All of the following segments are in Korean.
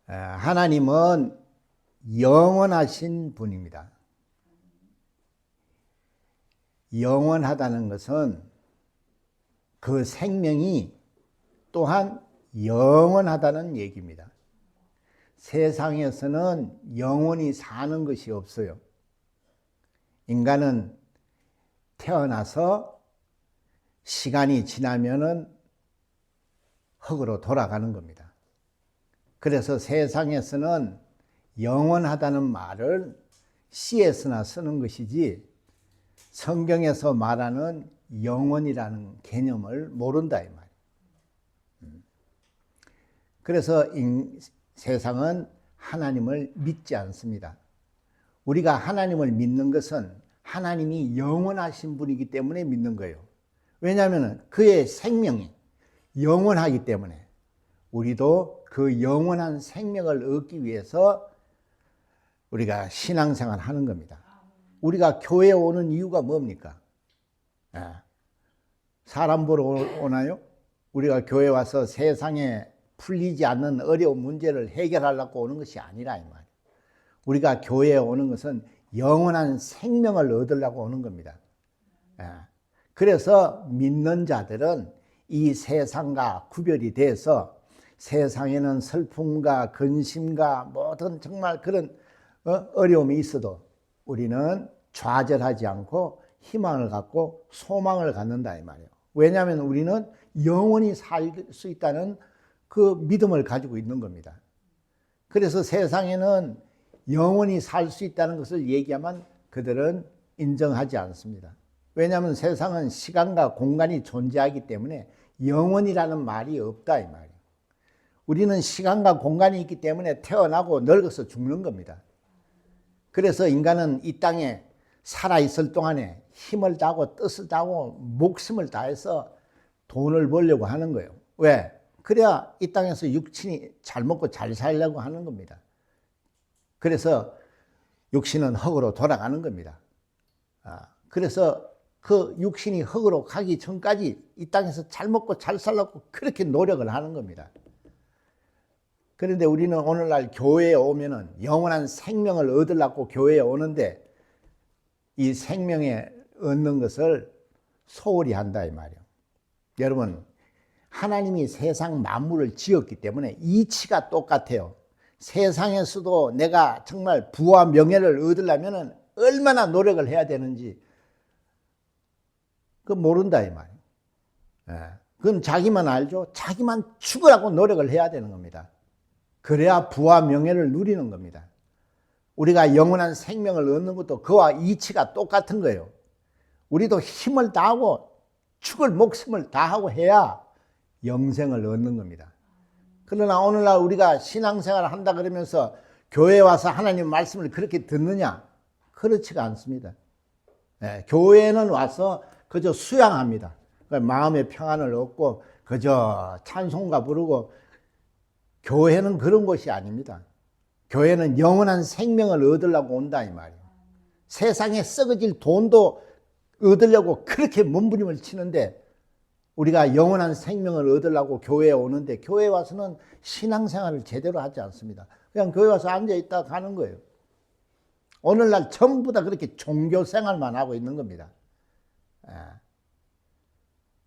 하나님은 영원하신 분입니다. 영원하다는 것은 그 생명이 또한 영원하다는 얘기입니다. 세상에서는 영원히 사는 것이 없어요. 인간은 태어나서 시간이 지나면은 흙으로 돌아가는 겁니다. 그래서 세상에서는 영원하다는 말을 시에서나 쓰는 것이지 성경에서 말하는 영원이라는 개념을 모른다 이 말이에요. 그래서 세상은 하나님을 믿지 않습니다. 우리가 하나님을 믿는 것은 하나님이 영원하신 분이기 때문에 믿는 거예요. 왜냐하면 그의 생명이 영원하기 때문에 우리도 그 영원한 생명을 얻기 위해서 우리가 신앙생활을 하는 겁니다. 우리가 교회에 오는 이유가 뭡니까? 사람 보러 오나요? 우리가 교회에 와서 세상에 풀리지 않는 어려운 문제를 해결하려고 오는 것이 아니라 이 말이에요. 우리가 교회에 오는 것은 영원한 생명을 얻으려고 오는 겁니다. 그래서 믿는 자들은 이 세상과 구별이 돼서 세상에는 슬픔과 근심과 모든 정말 그런 어려움이 있어도 우리는 좌절하지 않고 희망을 갖고 소망을 갖는다 이 말이에요. 왜냐하면 우리는 영원히 살 수 있다는 그 믿음을 가지고 있는 겁니다. 그래서 세상에는 영원히 살 수 있다는 것을 얘기하면 그들은 인정하지 않습니다. 왜냐하면 세상은 시간과 공간이 존재하기 때문에 영원이라는 말이 없다 이 말이에요. 우리는 시간과 공간이 있기 때문에 태어나고 늙어서 죽는 겁니다. 그래서 인간은 이 땅에 살아있을 동안에 힘을 다하고 뜻을 다하고 목숨을 다해서 돈을 벌려고 하는 거예요. 왜? 그래야 이 땅에서 육신이 잘 먹고 잘 살려고 하는 겁니다. 그래서 육신은 흙으로 돌아가는 겁니다. 그래서 그 육신이 흙으로 가기 전까지 이 땅에서 잘 먹고 잘 살려고 그렇게 노력을 하는 겁니다. 그런데 우리는 오늘날 교회에 오면은 영원한 생명을 얻으려고 교회에 오는데 이 생명에 얻는 것을 소홀히 한다 이 말이에요. 여러분, 하나님이 세상 만물을 지었기 때문에 이치가 똑같아요. 세상에서도 내가 정말 부와 명예를 얻으려면 얼마나 노력을 해야 되는지 그건 모른다 이 말이에요. 그건 자기만 알죠. 자기만 죽으라고 노력을 해야 되는 겁니다. 그래야 부와 명예를 누리는 겁니다. 우리가 영원한 생명을 얻는 것도 그와 이치가 똑같은 거예요. 우리도 힘을 다하고 죽을 목숨을 다하고 해야 영생을 얻는 겁니다. 그러나 오늘날 우리가 신앙생활을 한다 그러면서 교회에 와서 하나님 말씀을 그렇게 듣느냐? 그렇지가 않습니다. 교회는 와서 그저 수양합니다. 마음의 평안을 얻고 그저 찬송가 부르고 교회는 그런 곳이 아닙니다. 교회는 영원한 생명을 얻으려고 온다 이 말이에요. 세상에 썩어질 돈도 얻으려고 그렇게 몸부림을 치는데 우리가 영원한 생명을 얻으려고 교회에 오는데 교회에 와서는 신앙생활을 제대로 하지 않습니다. 그냥 교회 와서 앉아있다 가는 거예요. 오늘날 전부 다 그렇게 종교생활만 하고 있는 겁니다.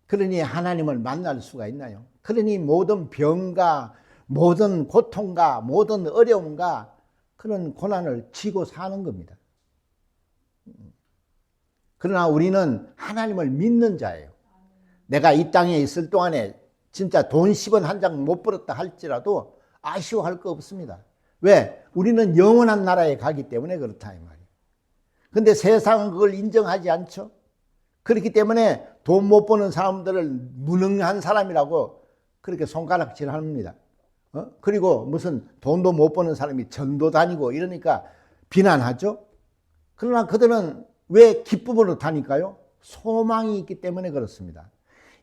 그러니 하나님을 만날 수가 있나요? 그러니 모든 병과 모든 고통과 모든 어려움과 그런 고난을 지고 사는 겁니다. 그러나 우리는 하나님을 믿는 자예요. 내가 이 땅에 있을 동안에 진짜 돈 10원 한 장 못 벌었다 할지라도 아쉬워할 거 없습니다. 왜? 우리는 영원한 나라에 가기 때문에 그렇다 이 말이에요. 근데 세상은 그걸 인정하지 않죠. 그렇기 때문에 돈 못 버는 사람들을 무능한 사람이라고 그렇게 손가락질합니다. 그리고 무슨 돈도 못 버는 사람이 전도 다니고 이러니까 비난하죠. 그러나 그들은 왜 기쁨으로 다닐까요? 소망이 있기 때문에 그렇습니다.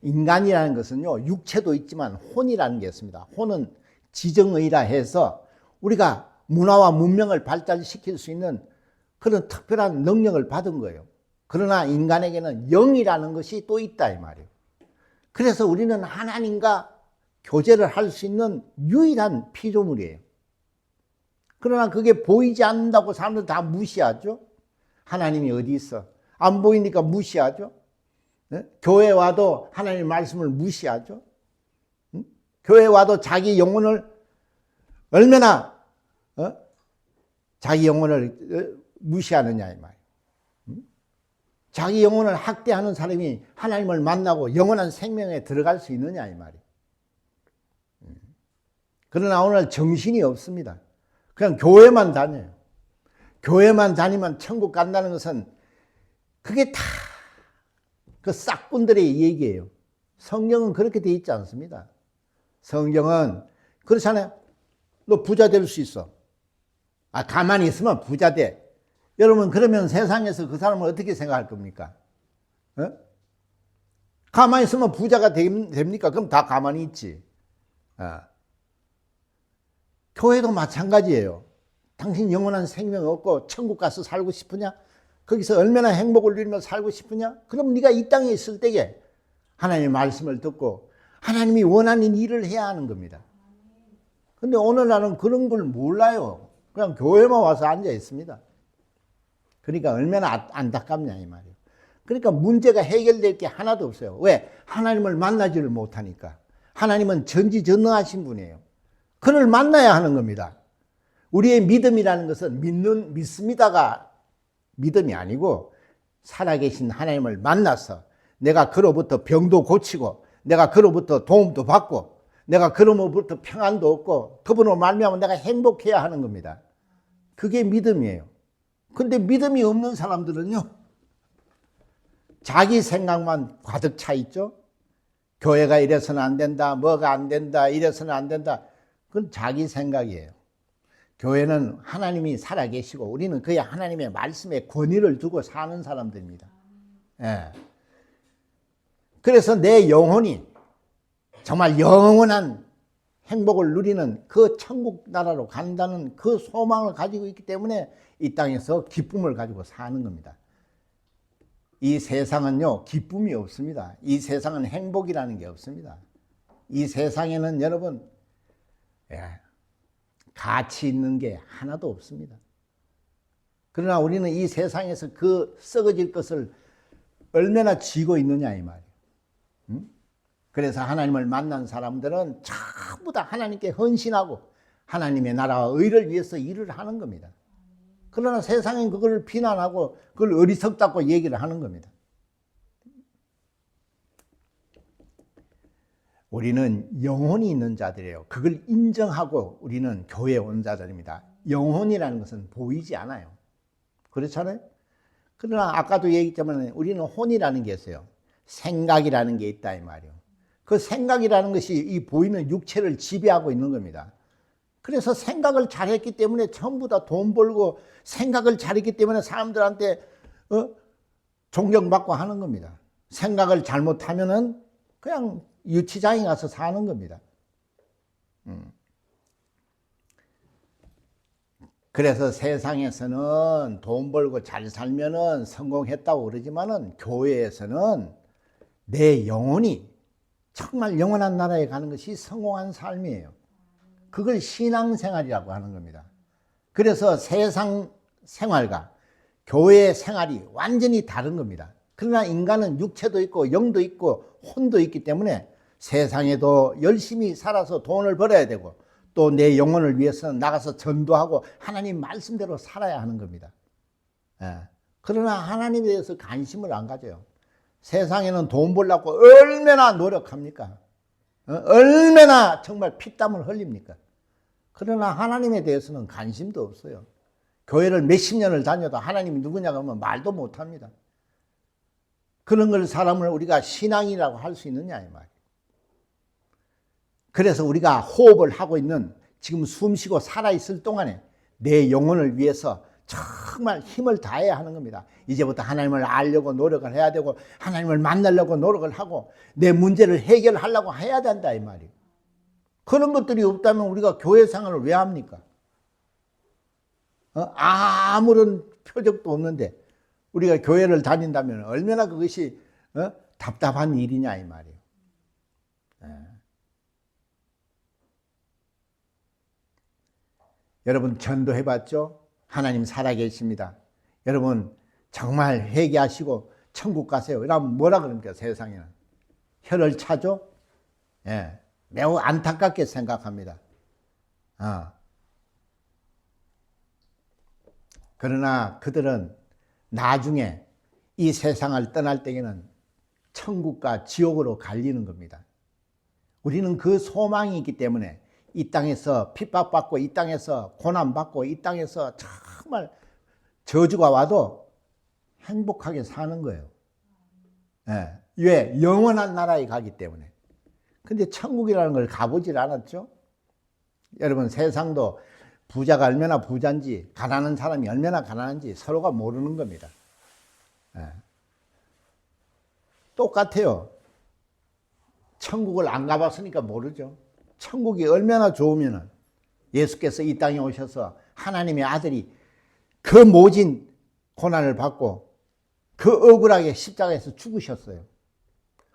인간이라는 것은요, 육체도 있지만 혼이라는 게 있습니다. 혼은 지정의라 해서 우리가 문화와 문명을 발달시킬 수 있는 그런 특별한 능력을 받은 거예요. 그러나 인간에게는 영이라는 것이 또 있다 이 말이에요. 그래서 우리는 하나님과 교제를 할 수 있는 유일한 피조물이에요. 그러나 그게 보이지 않는다고 사람들 다 무시하죠. 하나님이 어디 있어? 안 보이니까 무시하죠. 네? 교회 와도 하나님의 말씀을 무시하죠. 응? 교회 와도 자기 영혼을 얼마나 자기 영혼을 무시하느냐 이 말이에요. 응? 자기 영혼을 학대하는 사람이 하나님을 만나고 영원한 생명에 들어갈 수 있느냐 이 말이에요. 그러나 오늘 정신이 없습니다. 그냥 교회만 다녀요. 교회만 다니면 천국 간다는 것은 그게 다 그 싹군들의 얘기예요. 성경은 그렇게 돼 있지 않습니다. 성경은 그렇잖아요. 너 부자 될 수 있어. 가만히 있으면 부자 돼. 여러분 그러면 세상에서 그 사람을 어떻게 생각할 겁니까? 가만히 있으면 부자가 됩니까? 그럼 다 가만히 있지. 교회도 마찬가지예요. 당신 영원한 생명 없고 천국 가서 살고 싶으냐? 거기서 얼마나 행복을 누리며 살고 싶으냐? 그럼 네가 이 땅에 있을 때에 하나님의 말씀을 듣고 하나님이 원하는 일을 해야 하는 겁니다. 근데 오늘날은 그런 걸 몰라요. 그냥 교회만 와서 앉아 있습니다. 그러니까 얼마나 안타깝냐 이 말이에요. 그러니까 문제가 해결될 게 하나도 없어요. 왜? 하나님을 만나지를 못하니까. 하나님은 전지전능하신 분이에요. 그를 만나야 하는 겁니다. 우리의 믿음이라는 것은 믿습니다가 믿음이 아니고 살아계신 하나님을 만나서 내가 그로부터 병도 고치고 내가 그로부터 도움도 받고 내가 그로부터 평안도 얻고 그분으로 말미암아 내가 행복해야 하는 겁니다. 그게 믿음이에요. 근데 믿음이 없는 사람들은요, 자기 생각만 가득 차 있죠. 교회가 이래서는 안 된다, 뭐가 안 된다, 이래서는 안 된다. 그건 자기 생각이에요. 교회는 하나님이 살아계시고 우리는 그의 하나님의 말씀에 권위를 두고 사는 사람들입니다. 예. 그래서 내 영혼이 정말 영원한 행복을 누리는 그 천국 나라로 간다는 그 소망을 가지고 있기 때문에 이 땅에서 기쁨을 가지고 사는 겁니다. 이 세상은요, 기쁨이 없습니다. 이 세상은 행복이라는 게 없습니다. 이 세상에는 여러분, 가치 있는 게 하나도 없습니다. 그러나 우리는 이 세상에서 그 썩어질 것을 얼마나 쥐고 있느냐 이 말이에요. 그래서 하나님을 만난 사람들은 전부 다 하나님께 헌신하고 하나님의 나라와 의를 위해서 일을 하는 겁니다. 그러나 세상은 그걸 비난하고 그걸 어리석다고 얘기를 하는 겁니다. 우리는 영혼이 있는 자들이에요. 그걸 인정하고 우리는 교회에 온 자들입니다. 영혼이라는 것은 보이지 않아요. 그렇잖아요? 그러나 아까도 얘기했지만 우리는 혼이라는 게 있어요. 생각이라는 게 있다 이 말이에요. 그 생각이라는 것이 이 보이는 육체를 지배하고 있는 겁니다. 그래서 생각을 잘했기 때문에 전부 다 돈 벌고 생각을 잘했기 때문에 사람들한테 존경받고 하는 겁니다. 생각을 잘못하면은 그냥 유치장에 가서 사는 겁니다. 그래서 세상에서는 돈 벌고 잘 살면은 성공했다고 그러지만은 교회에서는 내 영혼이 정말 영원한 나라에 가는 것이 성공한 삶이에요. 그걸 신앙생활이라고 하는 겁니다. 그래서 세상 생활과 교회 생활이 완전히 다른 겁니다. 그러나 인간은 육체도 있고 영도 있고 혼도 있기 때문에 세상에도 열심히 살아서 돈을 벌어야 되고 또 내 영혼을 위해서는 나가서 전도하고 하나님 말씀대로 살아야 하는 겁니다. 그러나 하나님에 대해서 관심을 안 가져요. 세상에는 돈 벌려고 얼마나 노력합니까? 얼마나 정말 피땀을 흘립니까? 그러나 하나님에 대해서는 관심도 없어요. 교회를 몇십 년을 다녀도 하나님이 누구냐고 하면 말도 못합니다. 그런 걸 사람을 우리가 신앙이라고 할 수 있느냐 이 말이에요. 그래서 우리가 호흡을 하고 있는 지금 숨쉬고 살아있을 동안에 내 영혼을 위해서 정말 힘을 다해야 하는 겁니다. 이제부터 하나님을 알려고 노력을 해야 되고 하나님을 만나려고 노력을 하고 내 문제를 해결하려고 해야 된다 이 말이에요. 그런 것들이 없다면 우리가 교회 생활을 왜 합니까? 아무런 표적도 없는데 우리가 교회를 다닌다면 얼마나 그것이 답답한 일이냐 이 말이에요. 여러분 전도해 봤죠? 하나님 살아계십니다. 여러분 정말 회개하시고 천국 가세요. 그러면 뭐라 그럽니까? 세상에는 혀를 차죠? 예, 매우 안타깝게 생각합니다. 그러나 그들은 나중에 이 세상을 떠날 때에는 천국과 지옥으로 갈리는 겁니다. 우리는 그 소망이 있기 때문에 이 땅에서 핍박받고 이 땅에서 고난받고 이 땅에서 정말 저주가 와도 행복하게 사는 거예요. 예. 왜? 영원한 나라에 가기 때문에. 근데 천국이라는 걸 가보질 않았죠? 여러분 세상도 부자가 얼마나 부자인지 가난한 사람이 얼마나 가난한지 서로가 모르는 겁니다. 예. 똑같아요. 천국을 안 가봤으니까 모르죠. 천국이 얼마나 좋으면 예수께서 이 땅에 오셔서 하나님의 아들이 그 모진 고난을 받고 그 억울하게 십자가에서 죽으셨어요.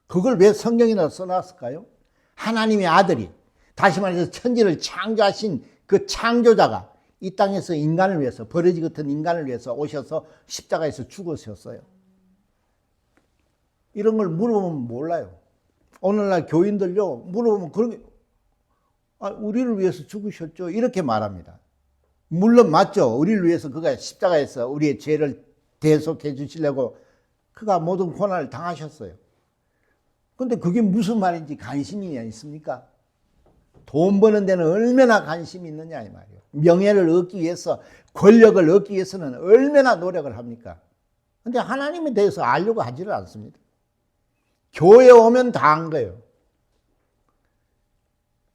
그걸 왜 성경에다 써놨을까요? 하나님의 아들이, 다시 말해서 천지를 창조하신 그 창조자가 이 땅에서 인간을 위해서, 버러지 같은 인간을 위해서 오셔서 십자가에서 죽으셨어요. 이런 걸 물어보면 몰라요. 오늘날 교인들요, 물어보면 그런 게, 우리를 위해서 죽으셨죠. 이렇게 말합니다. 물론 맞죠. 우리를 위해서 그가 십자가에서 우리의 죄를 대속해 주시려고 그가 모든 고난을 당하셨어요. 근데 그게 무슨 말인지 관심이 있습니까? 돈 버는 데는 얼마나 관심이 있느냐 이 말이에요. 명예를 얻기 위해서, 권력을 얻기 위해서는 얼마나 노력을 합니까? 근데 하나님에 대해서 알려고 하지를 않습니다. 교회 오면 다 한 거예요.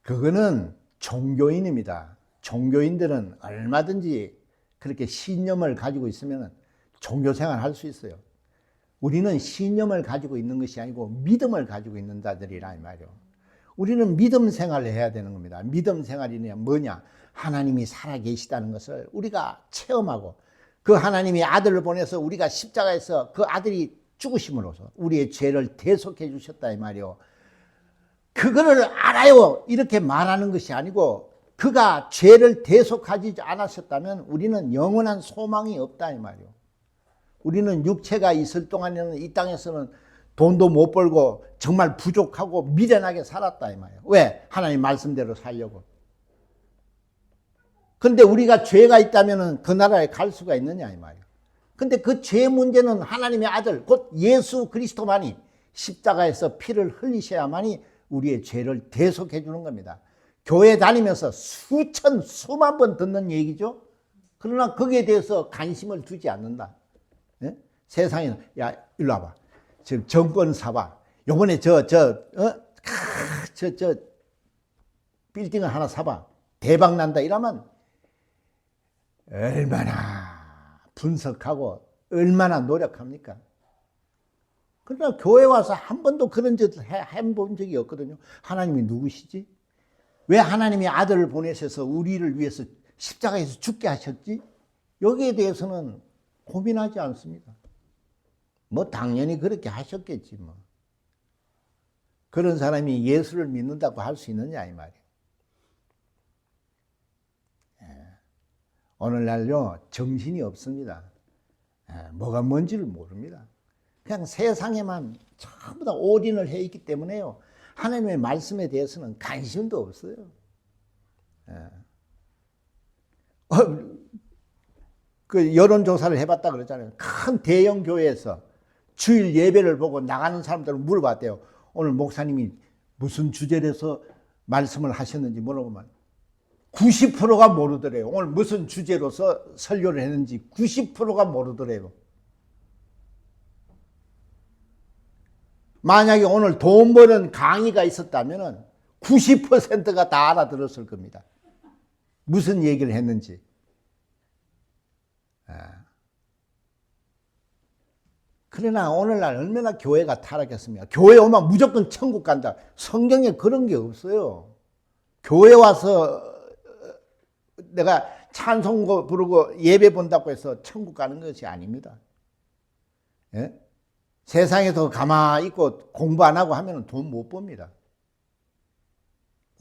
그거는 종교인입니다. 종교인들은 얼마든지 그렇게 신념을 가지고 있으면 종교생활 할 수 있어요. 우리는 신념을 가지고 있는 것이 아니고 믿음을 가지고 있는 자들이라 이 말이에요. 우리는 믿음 생활을 해야 되는 겁니다. 믿음 생활이 뭐냐? 하나님이 살아계시다는 것을 우리가 체험하고 그 하나님의 아들을 보내서 우리가 십자가에서 그 아들이 죽으심으로써 우리의 죄를 대속해 주셨다 이 말이에요. 그거를 알아요 이렇게 말하는 것이 아니고 그가 죄를 대속하지 않으셨다면 우리는 영원한 소망이 없다 이 말이에요. 우리는 육체가 있을 동안에는 이 땅에서는 돈도 못 벌고 정말 부족하고 미련하게 살았다 이 말이에요. 왜? 하나님 말씀대로 살려고. 근데 우리가 죄가 있다면 그 나라에 갈 수가 있느냐 이 말이에요. 근데 그 죄 문제는 하나님의 아들 곧 예수 그리스도만이 십자가에서 피를 흘리셔야만이 우리의 죄를 대속해 주는 겁니다. 교회 다니면서 수만 번 듣는 얘기죠. 그러나 거기에 대해서 관심을 두지 않는다. 예? 세상에는 야 일로 와봐. 지금 정권 사봐. 요번에 저 빌딩을 하나 사봐. 대박 난다 이러면 얼마나 분석하고 얼마나 노력합니까? 그러나 교회 와서 한 번도 그런 짓을 해본 적이 없거든요. 하나님이 누구시지? 왜 하나님의 아들을 보내셔서 우리를 위해서 십자가에서 죽게 하셨지? 여기에 대해서는 고민하지 않습니다. 뭐 당연히 그렇게 하셨겠지 뭐. 그런 사람이 예수를 믿는다고 할 수 있느냐 이 말이에요. 오늘날요 정신이 없습니다. 뭐가 뭔지를 모릅니다. 그냥 세상에만 전부 다 올인을 해 있기 때문에요. 하나님의 말씀에 대해서는 관심도 없어요. 그 여론조사를 해봤다 그랬잖아요. 큰 대형 교회에서 주일 예배를 보고 나가는 사람들은 물어봤대요. 오늘 목사님이 무슨 주제에서 말씀을 하셨는지 물어보면 90%가 모르더래요. 오늘 무슨 주제로서 설교를 했는지 90%가 모르더래요. 만약에 오늘 돈 버는 강의가 있었다면 90%가 다 알아들었을 겁니다. 무슨 얘기를 했는지. 그러나 오늘날 얼마나 교회가 타락했습니까? 교회 오면 무조건 천국 간다. 성경에 그런 게 없어요. 교회 와서 내가 찬송 부르고 예배 본다고 해서 천국 가는 것이 아닙니다. 예? 세상에서 가만히 있고 공부 안 하고 하면 돈 못 법니다.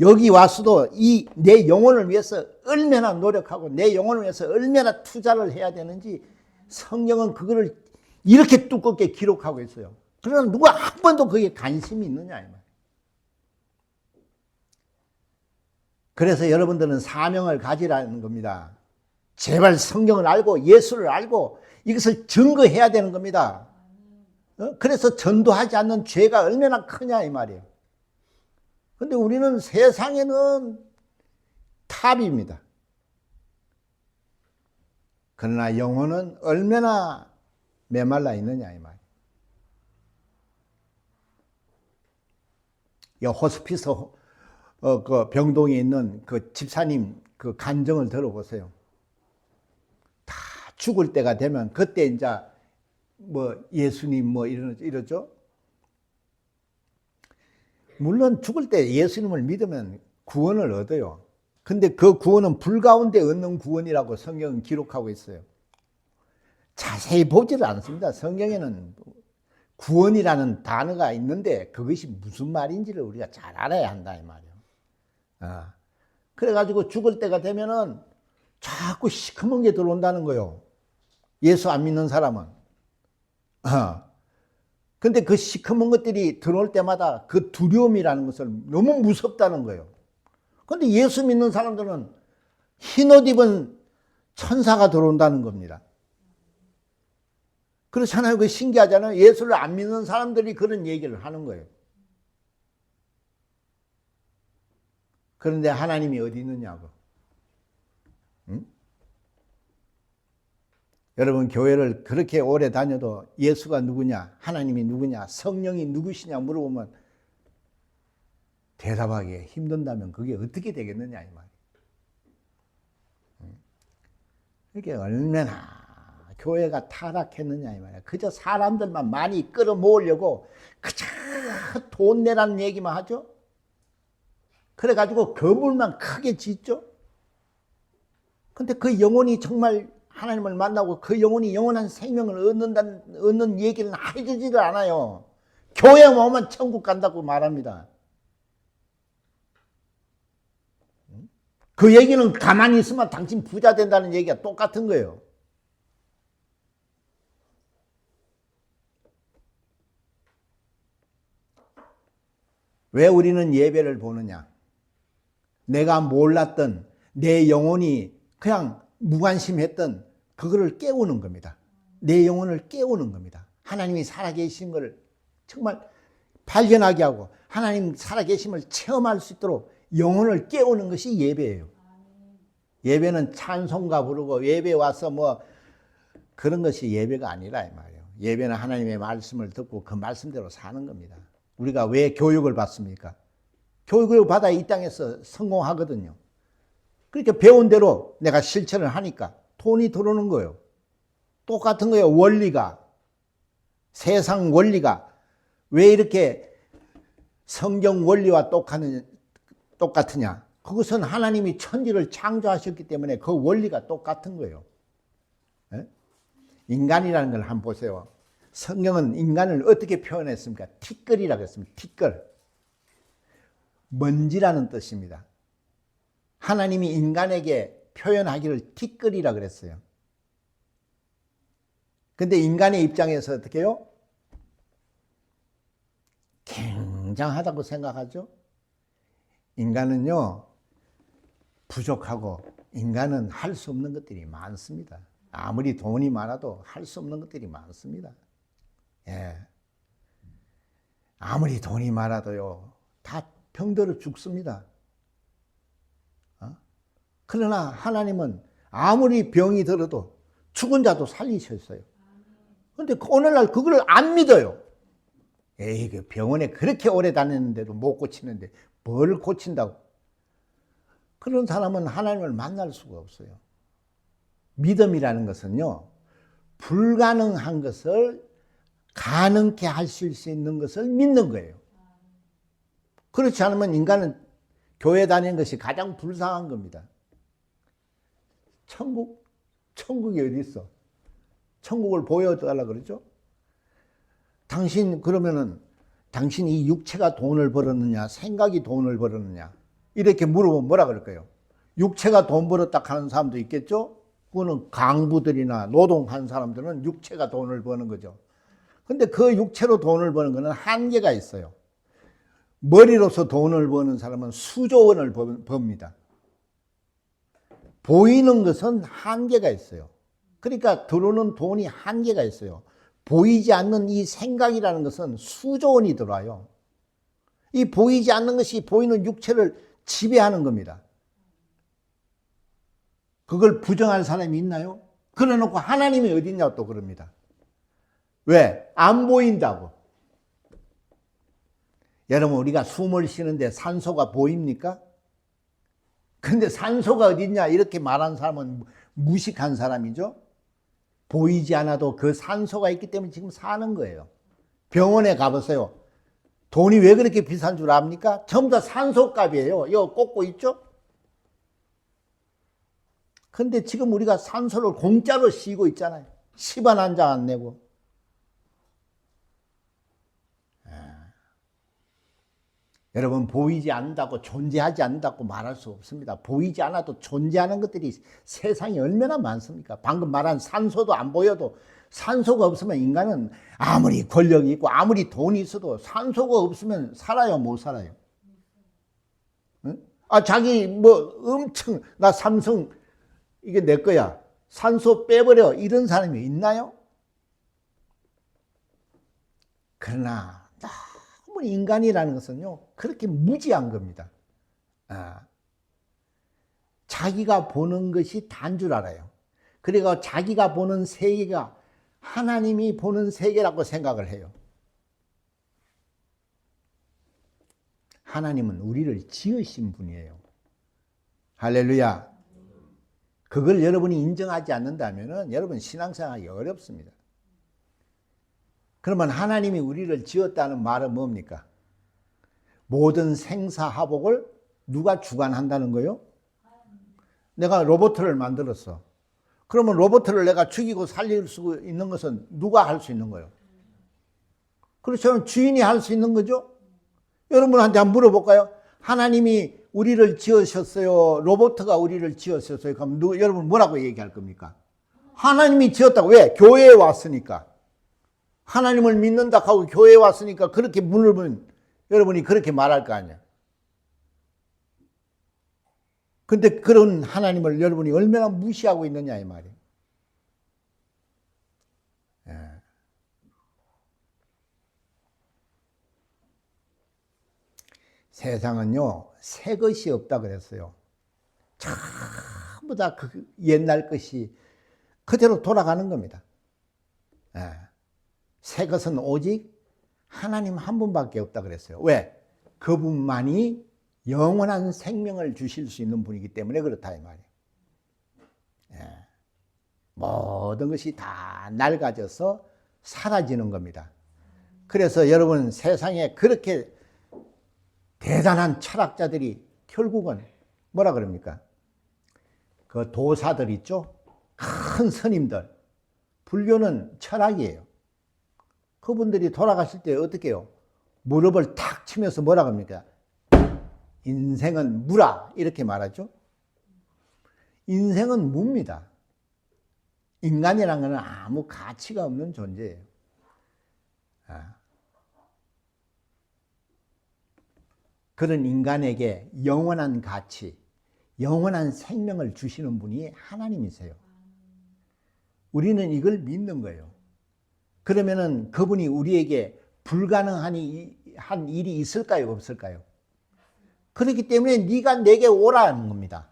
여기 와서도 이 내 영혼을 위해서 얼마나 노력하고 내 영혼을 위해서 얼마나 투자를 해야 되는지 성경은 그거를 이렇게 두껍게 기록하고 있어요. 그러나 누가 한 번도 그게 관심이 있느냐 이 말이에요. 그래서 여러분들은 사명을 가지라는 겁니다. 제발 성경을 알고 예수를 알고 이것을 증거해야 되는 겁니다. 그래서 전도하지 않는 죄가 얼마나 크냐 이 말이에요. 그런데 우리는 세상에는 탑입니다. 그러나 영혼은 얼마나 메말라 있느냐 이 말이에요. 이 호스피스 그 병동에 있는 그 집사님 그 간증을 들어보세요. 다 죽을 때가 되면 그때 이제 뭐 예수님 뭐 이러죠. 물론 죽을 때 예수님을 믿으면 구원을 얻어요. 근데 그 구원은 불 가운데 얻는 구원이라고 성경은 기록하고 있어요. 자세히 보지를 않습니다. 성경에는 구원이라는 단어가 있는데 그것이 무슨 말인지를 우리가 잘 알아야 한다 이 말이에요. 그래가지고 죽을 때가 되면은 자꾸 시커먼 게 들어온다는 거예요. 예수 안 믿는 사람은. 근데 그 시커먼 것들이 들어올 때마다 그 두려움이라는 것을 너무 무섭다는 거예요. 근데 예수 믿는 사람들은 흰옷 입은 천사가 들어온다는 겁니다. 그렇잖아요. 그 신기하잖아요. 예수를 안 믿는 사람들이 그런 얘기를 하는 거예요. 그런데 하나님이 어디 있느냐고. 응? 여러분 교회를 그렇게 오래 다녀도 예수가 누구냐, 하나님이 누구냐, 성령이 누구시냐 물어보면 대답하기 힘든다면 그게 어떻게 되겠느냐 이 말이에요. 이게 얼마나 교회가 타락했느냐 이 말이에요. 그저 사람들만 많이 끌어모으려고 그저 돈 내라는 얘기만 하죠. 그래가지고 건물만 크게 짓죠. 근데 그 영혼이 정말 하나님을 만나고 그 영혼이 영원한 생명을 얻는 얘기는 해주지를 않아요. 교회만 오면 천국 간다고 말합니다. 그 얘기는 가만히 있으면 당신 부자 된다는 얘기가 똑같은 거예요. 왜 우리는 예배를 보느냐? 내가 몰랐던 내 영혼이 그냥 무관심했던 그거를 깨우는 겁니다. 내 영혼을 깨우는 겁니다. 하나님이 살아계신 것을 정말 발견하게 하고 하나님 살아계심을 체험할 수 있도록 영혼을 깨우는 것이 예배예요. 예배는 찬송가 부르고 예배 와서 뭐 그런 것이 예배가 아니라 이 말이에요. 예배는 하나님의 말씀을 듣고 그 말씀대로 사는 겁니다. 우리가 왜 교육을 받습니까? 교육을 받아 이 땅에서 성공하거든요. 그렇게 배운 대로 내가 실천을 하니까 돈이 들어오는 거예요. 똑같은 거예요. 원리가. 세상 원리가 왜 이렇게 성경 원리와 똑같으냐? 그것은 하나님이 천지를 창조하셨기 때문에 그 원리가 똑같은 거예요. 네? 인간이라는 걸 한번 보세요. 성경은 인간을 어떻게 표현했습니까? 티끌이라고 했습니다. 티끌. 먼지라는 뜻입니다. 하나님이 인간에게 표현하기를 티끌이라 그랬어요. 근데 인간의 입장에서 어떻게 해요? 굉장하다고 생각하죠? 인간은요, 부족하고 인간은 할 수 없는 것들이 많습니다. 아무리 돈이 많아도 할 수 없는 것들이 많습니다. 예. 아무리 돈이 많아도요, 다 병들어 죽습니다. 그러나 하나님은 아무리 병이 들어도 죽은 자도 살리셨어요. 그런데 오늘날 그걸 안 믿어요. 에이, 그 병원에 그렇게 오래 다녔는데도 못 고치는데 뭘 고친다고. 그런 사람은 하나님을 만날 수가 없어요. 믿음이라는 것은요, 불가능한 것을 가능케 하실 수 있는 것을 믿는 거예요. 그렇지 않으면 인간은 교회 다니는 것이 가장 불쌍한 겁니다. 천국이 어디 있어? 천국을 보여달라 그러죠? 그러면은 당신 이 육체가 돈을 벌었느냐, 생각이 돈을 벌었느냐? 이렇게 물어보면 뭐라 그럴까요? 육체가 돈 벌었다 하는 사람도 있겠죠? 그거는 강부들이나 노동한 사람들은 육체가 돈을 버는 거죠. 근데 그 육체로 돈을 버는 거는 한계가 있어요. 머리로서 돈을 버는 사람은 수조 원을 법니다. 보이는 것은 한계가 있어요. 그러니까 들어오는 돈이 한계가 있어요. 보이지 않는 이 생각이라는 것은 수조 원이 들어와요. 이 보이지 않는 것이 보이는 육체를 지배하는 겁니다. 그걸 부정할 사람이 있나요? 그래 놓고 하나님이 어디 있냐고 또 그럽니다. 왜? 안 보인다고. 여러분, 우리가 숨을 쉬는데 산소가 보입니까? 근데 산소가 어디 있냐 이렇게 말하는 사람은 무식한 사람이죠. 보이지 않아도 그 산소가 있기 때문에 지금 사는 거예요. 병원에 가보세요. 돈이 왜 그렇게 비싼 줄 압니까? 전부 다 산소값이에요. 이거 꽂고 있죠? 근데 지금 우리가 산소를 공짜로 쉬고 있잖아요. 10원 한 장 안 내고. 여러분, 보이지 않는다고 존재하지 않는다고 말할 수 없습니다. 보이지 않아도 존재하는 것들이 세상에 얼마나 많습니까? 방금 말한 산소도 안 보여도 산소가 없으면 인간은 아무리 권력이 있고 아무리 돈이 있어도 산소가 없으면 살아요, 못 살아요? 응? 자기 엄청 나 삼성 이게 내 거야. 산소 빼버려. 이런 사람이 있나요? 그러나 너무 인간이라는 것은요, 그렇게 무지한 겁니다. 자기가 보는 것이 다인 줄 알아요. 그리고 자기가 보는 세계가 하나님이 보는 세계라고 생각을 해요. 하나님은 우리를 지으신 분이에요. 할렐루야. 그걸 여러분이 인정하지 않는다면 여러분 신앙생활이 어렵습니다. 그러면 하나님이 우리를 지었다는 말은 뭡니까? 모든 생사화복을 누가 주관한다는 거요? 내가 로봇을 만들었어. 그러면 로봇을 내가 죽이고 살릴 수 있는 것은 누가 할 수 있는 거예요? 그렇죠. 주인이 할 수 있는 거죠. 여러분한테 한번 물어볼까요? 하나님이 우리를 지으셨어요? 로봇가 우리를 지으셨어요? 그럼 여러분 뭐라고 얘기할 겁니까? 하나님이 지었다고. 왜? 교회에 왔으니까. 하나님을 믿는다 하고 교회에 왔으니까 그렇게 물으면 여러분이 그렇게 말할 거 아니야. 근데 그런 하나님을 여러분이 얼마나 무시하고 있느냐 이 말이에요. 예. 세상은요, 새 것이 없다 그랬어요. 전부 다 그 옛날 것이 그대로 돌아가는 겁니다. 예. 새 것은 오직 하나님 한 분밖에 없다 그랬어요. 왜? 그분만이 영원한 생명을 주실 수 있는 분이기 때문에 그렇다 이 말이에요. 예. 모든 것이 다 낡아져서 사라지는 겁니다. 그래서 여러분, 세상에 그렇게 대단한 철학자들이 결국은 뭐라 그럽니까? 그 도사들 있죠? 큰 스님들. 불교는 철학이에요. 그분들이 돌아가실 때 어떻게 해요? 무릎을 탁 치면서 뭐라 합니까? 인생은 무라 이렇게 말하죠. 인생은 무입니다. 인간이라는 것은 아무 가치가 없는 존재예요. 그런 인간에게 영원한 가치, 영원한 생명을 주시는 분이 하나님이세요. 우리는 이걸 믿는 거예요. 그러면은 그분이 우리에게 불가능한 일이 있을까요? 없을까요? 그렇기 때문에 네가 내게 오라는 겁니다.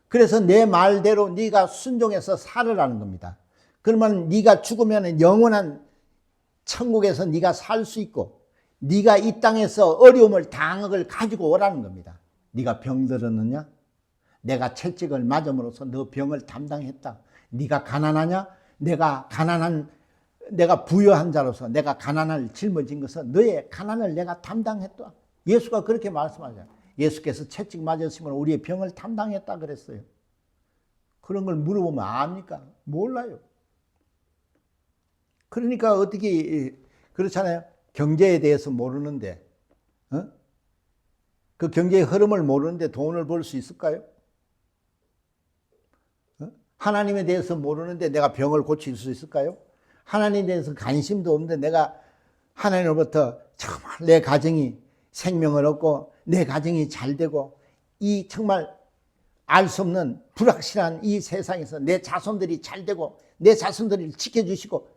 그래서 내 말대로 네가 순종해서 살으라는 겁니다. 그러면 네가 죽으면 영원한 천국에서 네가 살 수 있고 네가 이 땅에서 어려움을 당을 가지고 오라는 겁니다. 네가 병들었느냐? 내가 채찍을 맞음으로써 너 병을 담당했다. 네가 가난하냐? 내가 부유한 자로서 내가 가난을 짊어진 것은 너의 가난을 내가 담당했다. 예수가 그렇게 말씀하잖아요. 예수께서 채찍 맞으시면 우리의 병을 담당했다 그랬어요. 그런 걸 물어보면 압니까? 몰라요. 그러니까 어떻게 그렇잖아요. 경제에 대해서 모르는데 그 경제의 흐름을 모르는데 돈을 벌 수 있을까요? 하나님에 대해서 모르는데 내가 병을 고칠 수 있을까요? 하나님에 대해서 관심도 없는데 내가 하나님으로부터 정말 내 가정이 생명을 얻고 내 가정이 잘 되고 이 정말 알 수 없는 불확실한 이 세상에서 내 자손들이 잘 되고 내 자손들을 지켜주시고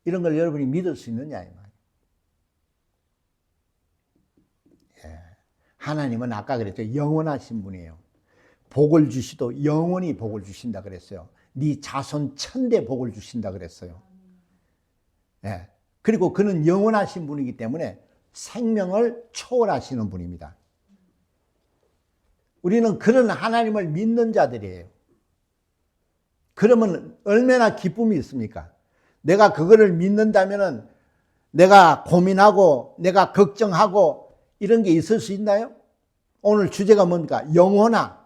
이런 걸 여러분이 믿을 수 있느냐 이 말이에요. 예. 하나님은 아까 그랬죠. 영원하신 분이에요. 복을 주시도 영원히 복을 주신다 그랬어요. 네 자손 천대 복을 주신다 그랬어요. 예. 그리고 그는 영원하신 분이기 때문에 생명을 초월하시는 분입니다. 우리는 그런 하나님을 믿는 자들이에요. 그러면 얼마나 기쁨이 있습니까? 내가 그거를 믿는다면은 내가 고민하고 내가 걱정하고 이런 게 있을 수 있나요? 오늘 주제가 뭡니까? 영원하.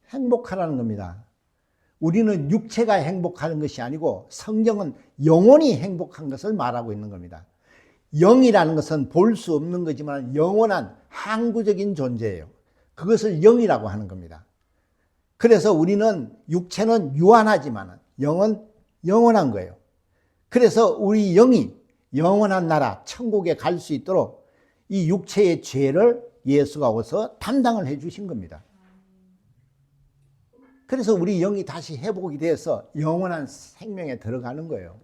행복하라는 겁니다. 우리는 육체가 행복하는 것이 아니고 성경은 영원히 행복한 것을 말하고 있는 겁니다. 영이라는 것은 볼 수 없는 거지만 영원한 항구적인 존재예요. 그것을 영이라고 하는 겁니다. 그래서 우리는 육체는 유한하지만 영은 영원한 거예요. 그래서 우리 영이 영원한 나라 천국에 갈 수 있도록 이 육체의 죄를 예수가 오서 담당을 해 주신 겁니다. 그래서 우리 영이 다시 회복이 돼서 영원한 생명에 들어가는 거예요.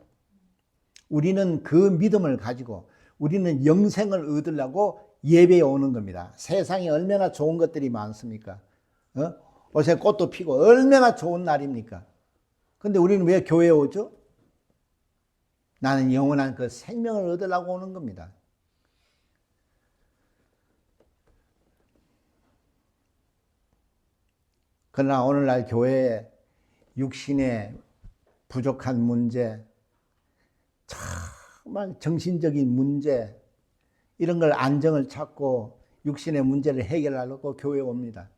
우리는 그 믿음을 가지고 우리는 영생을 얻으려고 예배에 오는 겁니다. 세상에 얼마나 좋은 것들이 많습니까? 요새 꽃도 피고 얼마나 좋은 날입니까? 근데 우리는 왜 교회에 오죠? 나는 영원한 그 생명을 얻으려고 오는 겁니다. 그러나 오늘날 교회에 육신의 부족한 문제, 정말 정신적인 문제, 이런 걸 안정을 찾고 육신의 문제를 해결하려고 교회에 옵니다.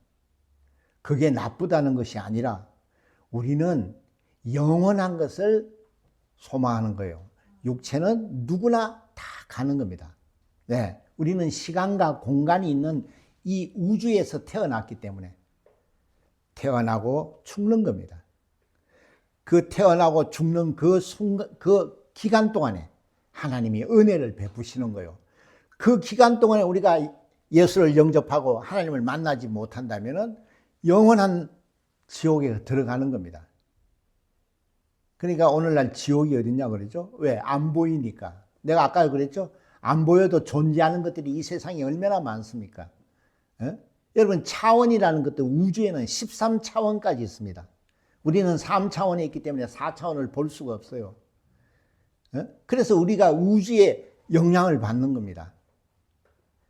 그게 나쁘다는 것이 아니라 우리는 영원한 것을 소망하는 거예요. 육체는 누구나 다 가는 겁니다. 네, 우리는 시간과 공간이 있는 이 우주에서 태어났기 때문에 태어나고 죽는 겁니다. 그 태어나고 죽는 그 순간, 그 기간 동안에 하나님이 은혜를 베푸시는 거예요. 그 기간 동안에 우리가 예수를 영접하고 하나님을 만나지 못한다면 영원한 지옥에 들어가는 겁니다. 그러니까 오늘날 지옥이 어딨냐 그러죠? 왜? 안 보이니까. 내가 아까 그랬죠? 안 보여도 존재하는 것들이 이 세상에 얼마나 많습니까? 여러분 차원이라는 것도 우주에는 13차원까지 있습니다. 우리는 3차원에 있기 때문에 4차원을 볼 수가 없어요. 그래서 우리가 우주의 영향을 받는 겁니다.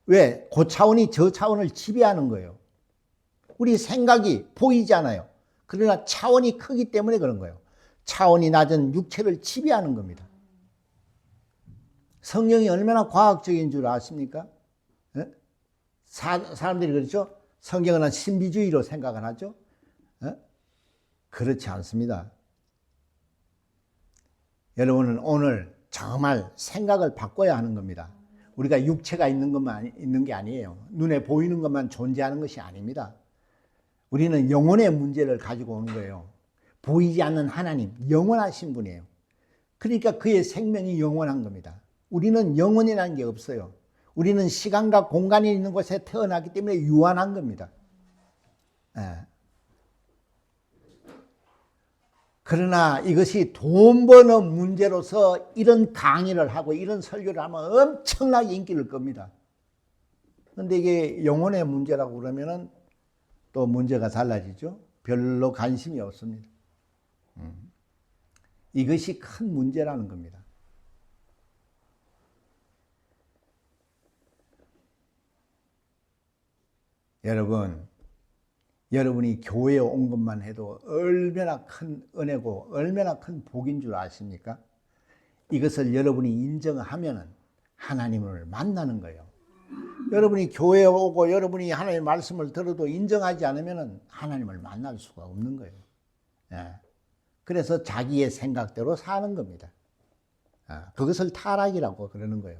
왜? 그 차원이 저 차원을 지배하는 거예요. 우리 생각이 보이지 않아요. 그러나 차원이 크기 때문에 그런 거예요. 차원이 낮은 육체를 지배하는 겁니다. 성경이 얼마나 과학적인 줄 아십니까? 사람들이 그렇죠? 성경은 신비주의로 생각을 하죠? 그렇지 않습니다. 여러분은 오늘 정말 생각을 바꿔야 하는 겁니다. 우리가 육체가 있는 것만 있는 게 아니에요. 눈에 보이는 것만 존재하는 것이 아닙니다. 우리는 영혼의 문제를 가지고 오는 거예요. 보이지 않는 하나님, 영원하신 분이에요. 그러니까 그의 생명이 영원한 겁니다. 우리는 영원이라는 게 없어요. 우리는 시간과 공간이 있는 곳에 태어났기 때문에 유한한 겁니다. 그러나 이것이 돈 버는 문제로서 이런 강의를 하고 이런 설교를 하면 엄청나게 인기를 겁니다. 그런데 이게 영혼의 문제라고 그러면은 또 문제가 달라지죠. 별로 관심이 없습니다. 이것이 큰 문제라는 겁니다. 여러분이 교회에 온 것만 해도 얼마나 큰 은혜고 얼마나 큰 복인 줄 아십니까? 이것을 여러분이 인정하면 하나님을 만나는 거예요. 여러분이 교회에 오고 여러분이 하나님의 말씀을 들어도 인정하지 않으면 하나님을 만날 수가 없는 거예요. 그래서 자기의 생각대로 사는 겁니다. 그것을 타락이라고 그러는 거예요.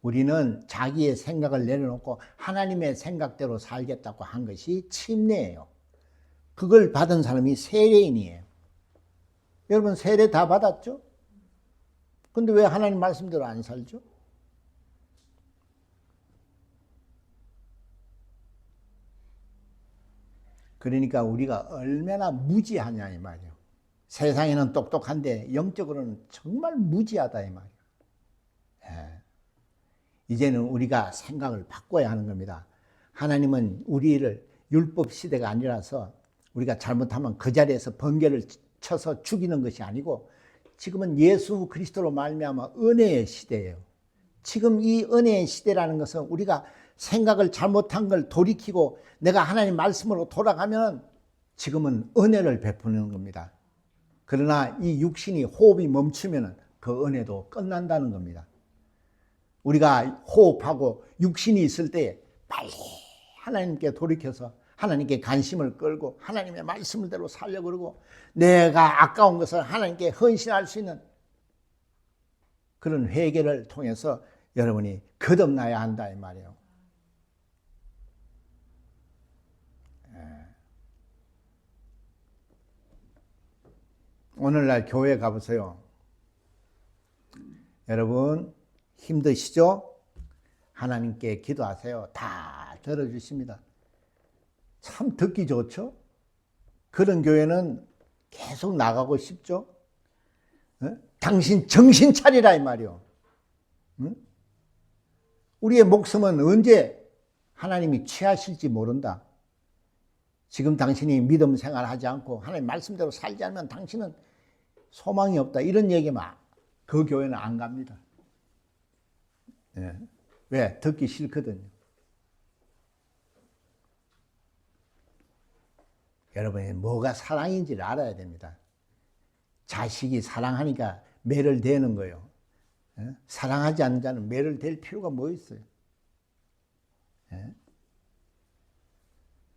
우리는 자기의 생각을 내려놓고 하나님의 생각대로 살겠다고 한 것이 침례예요. 그걸 받은 사람이 세례인이에요. 여러분 세례 다 받았죠? 근데 왜 하나님 말씀대로 안 살죠? 그러니까 우리가 얼마나 무지하냐 이 말이에요. 세상에는 똑똑한데 영적으로는 정말 무지하다 이 말이에요. 예. 이제는 우리가 생각을 바꿔야 하는 겁니다. 하나님은 우리를 율법 시대가 아니라서 우리가 잘못하면 그 자리에서 번개를 쳐서 죽이는 것이 아니고 지금은 예수 그리스도로 말미암아 은혜의 시대예요. 지금 이 은혜의 시대라는 것은 우리가 생각을 잘못한 걸 돌이키고 내가 하나님 말씀으로 돌아가면 지금은 은혜를 베푸는 겁니다. 그러나 이 육신이 호흡이 멈추면 그 은혜도 끝난다는 겁니다. 우리가 호흡하고 육신이 있을 때 빨리 하나님께 돌이켜서 하나님께 관심을 끌고 하나님의 말씀대로 살려고 그러고 내가 아까운 것을 하나님께 헌신할 수 있는 그런 회개를 통해서 여러분이 거듭나야 한다 이 말이에요. 오늘날 교회 가보세요. 여러분 힘드시죠? 하나님께 기도하세요. 다 들어주십니다. 참 듣기 좋죠? 그런 교회는 계속 나가고 싶죠? 당신 정신 차리라 이 말이요. 우리의 목숨은 언제 하나님이 취하실지 모른다. 지금 당신이 믿음 생활하지 않고 하나님 말씀대로 살지 않으면 당신은 소망이 없다. 이런 얘기만 그 교회는 안 갑니다. 예. 왜? 듣기 싫거든요. 여러분이 뭐가 사랑인지를 알아야 됩니다. 자식이 사랑하니까 매를 대는 거예요. 예? 사랑하지 않는 자는 매를 댈 필요가 뭐 있어요? 예?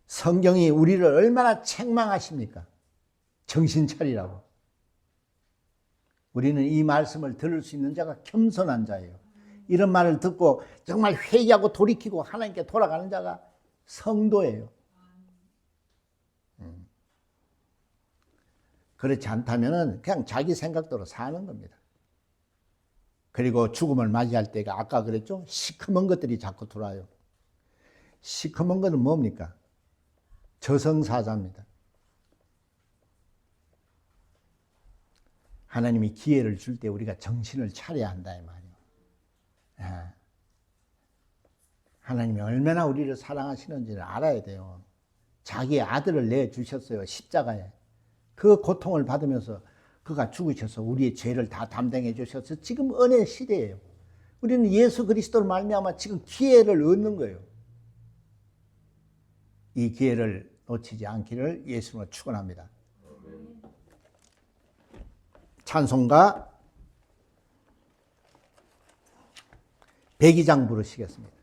성경이 우리를 얼마나 책망하십니까? 정신 차리라고. 우리는 이 말씀을 들을 수 있는 자가 겸손한 자예요. 이런 말을 듣고 정말 회개하고 돌이키고 하나님께 돌아가는 자가 성도예요. 그렇지 않다면 그냥 자기 생각대로 사는 겁니다. 그리고 죽음을 맞이할 때가 아까 그랬죠? 시커먼 것들이 자꾸 돌아요. 시커먼 것은 뭡니까? 저승사자입니다. 하나님이 기회를 줄 때 우리가 정신을 차려야 한다 이 말이에요. 예. 하나님이 얼마나 우리를 사랑하시는지를 알아야 돼요. 자기의 아들을 내주셨어요. 십자가에. 그 고통을 받으면서 그가 죽으셔서 우리의 죄를 다 담당해 주셔서 지금 은혜 시대예요. 우리는 예수 그리스도를 말미암아 지금 기회를 얻는 거예요. 이 기회를 놓치지 않기를 예수님으로 축원합니다. 찬송가 102장 부르시겠습니다.